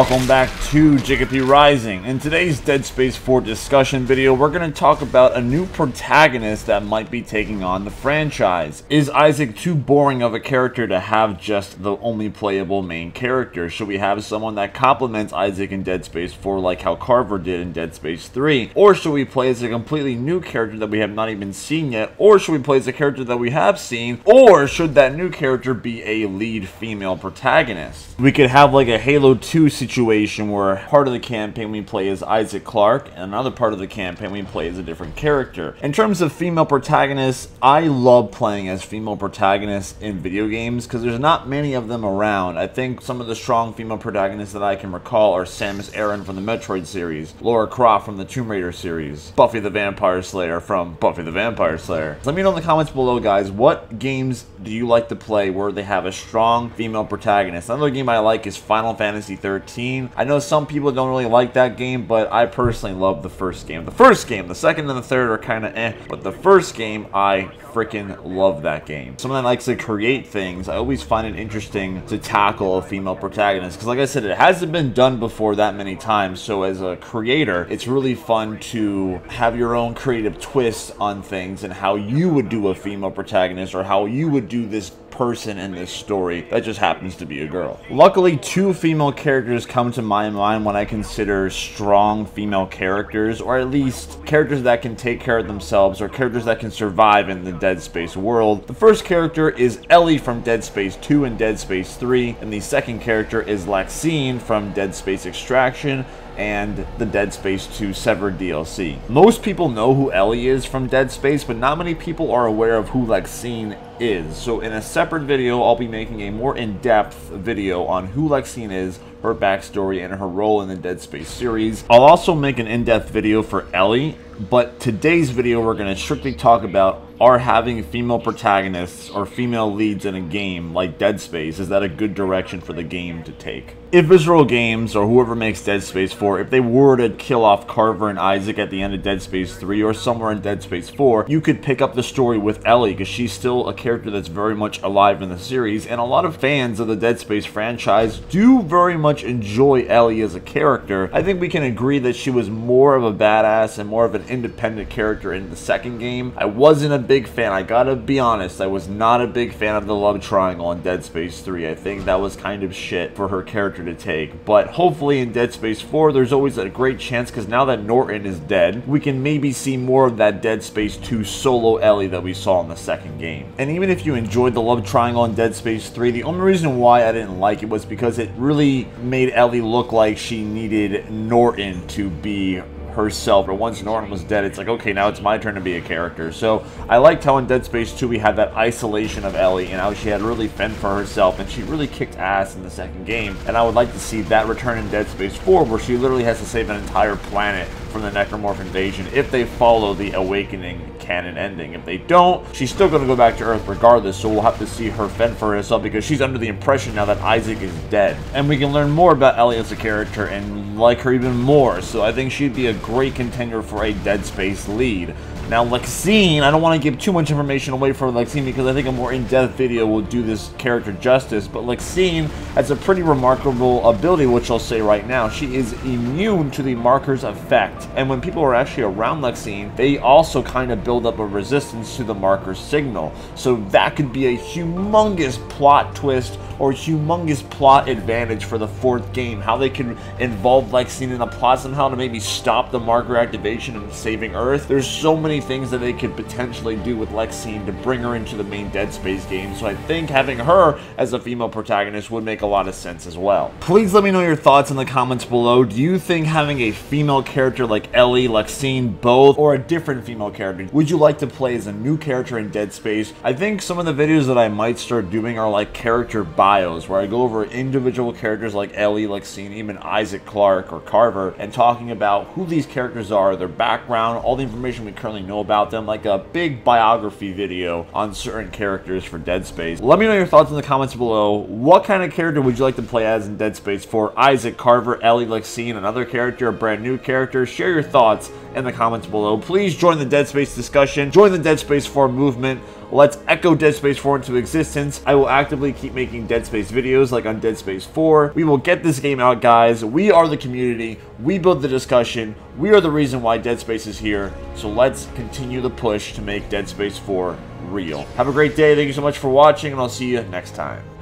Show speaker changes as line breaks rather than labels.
Welcome back to JKP Rising. In today's Dead Space 4 discussion video, we're going to talk about a new protagonist that might be taking on the franchise. Is Isaac too boring of a character to have just the only playable main character? Should we have someone that complements Isaac in Dead Space 4 like how Carver did in Dead Space 3? Or should we play as a completely new character that we have not even seen yet? Or should we play as a character that we have seen? Or should that new character be a lead female protagonist? We could have like a Halo 2 situation where part of the campaign we play as Isaac Clarke and another part of the campaign we play as a different character. In terms of female protagonists, I love playing as female protagonists in video games because there's not many of them around. I think some of the strong female protagonists that I can recall are Samus Aran from the Metroid series, Lara Croft from the Tomb Raider series, Buffy the Vampire Slayer from Buffy the Vampire Slayer. Let me know in the comments below, guys, what games do you like to play where they have a strong female protagonist? Another game I like is Final Fantasy 13. I know some people don't really like that game, but I personally love the first game. The second and the third are kind of eh, but the first game, I freaking love that game. Someone that likes to create things, I always find it interesting to tackle a female protagonist, because like I said, it hasn't been done before that many times, so as a creator, it's really fun to have your own creative twist on things and how you would do a female protagonist or how you would do this person in this story that just happens to be a girl. Luckily, two female characters come to my mind when I consider strong female characters, or at least characters that can take care of themselves or characters that can survive in the Dead Space world. The first character is Ellie from Dead Space 2 and Dead Space 3, and the second character is Lexine from Dead Space Extraction and the Dead Space 2 Severed DLC. Most people know who Ellie is from Dead Space, but not many people are aware of who Lexine is. So in a separate video, I'll be making a more in-depth video on who Lexine is, her backstory, and her role in the Dead Space series. I'll also make an in-depth video for Ellie, but today's video we're going to strictly talk about are having female protagonists or female leads in a game like Dead Space, is that a good direction for the game to take? If Visceral Games or whoever makes Dead Space 4, if they were to kill off Carver and Isaac at the end of Dead Space 3 or somewhere in Dead Space 4, you could pick up the story with Ellie because she's still a character that's very much alive in the series, and a lot of fans of the Dead Space franchise do very much enjoy Ellie as a character. I think we can agree that she was more of a badass and more of an independent character in the second game. I wasn't a big fan, I gotta be honest, I was not a big fan of the love triangle in Dead Space 3. I think that was kind of shit for her character to take, but hopefully in Dead Space 4 there's always a great chance, because now that Norton is dead, we can maybe see more of that Dead Space 2 solo Ellie that we saw in the second game. And even if you enjoyed the love triangle in Dead Space 3, the only reason why I didn't like it was because it really made Ellie look like she needed Norton to be herself, but once Norton was dead, it's like, okay, now it's my turn to be a character. So I liked how in Dead Space 2 we had that isolation of Ellie and how she had really fend for herself, and she really kicked ass in the second game, and I would like to see that return in Dead Space 4 where she literally has to save an entire planet from the Necromorph invasion if they follow the Awakening canon ending. If they don't, she's still going to go back to Earth regardless, so we'll have to see her fend for herself because she's under the impression now that Isaac is dead. And we can learn more about Ellie as a character and like her even more, so I think she'd be a great contender for a Dead Space lead. Now Lexine, I don't want to give too much information away for Lexine because I think a more in-depth video will do this character justice, but Lexine has a pretty remarkable ability, which I'll say right now. She is immune to the marker's effect, and when people are actually around Lexine, they also kind of build up a resistance to the marker's signal. So that could be a humongous plot twist or humongous plot advantage for the fourth game, how they can involve Lexine in a plot somehow to maybe stop the marker activation and saving Earth. There's so many things that they could potentially do with Lexine to bring her into the main Dead Space game, so I think having her as a female protagonist would make a lot of sense as well. Please let me know your thoughts in the comments below. Do you think having a female character like Ellie, Lexine, both, or a different female character, would you like to play as a new character in Dead Space? I think some of the videos that I might start doing are like character bios, where I go over individual characters like Ellie, Lexine, even Isaac Clarke or Carver, and talking about who these characters are, their background, all the information we currently really know about them, like a big biography video on certain characters for Dead Space. Let me know your thoughts in the comments below. What kind of character would you like to play as in Dead Space 4? Isaac, Carver, Ellie, Lexine, another character, a brand new character? Share your thoughts in the comments below. Please join the Dead Space discussion. Join the Dead Space 4 movement. Let's echo Dead Space 4 into existence. I will actively keep making Dead Space videos like on Dead Space 4. We will get this game out, guys. We are the community. We build the discussion. We are the reason why Dead Space is here. So let's continue the push to make Dead Space 4 real. Have a great day. Thank you so much for watching, and I'll see you next time.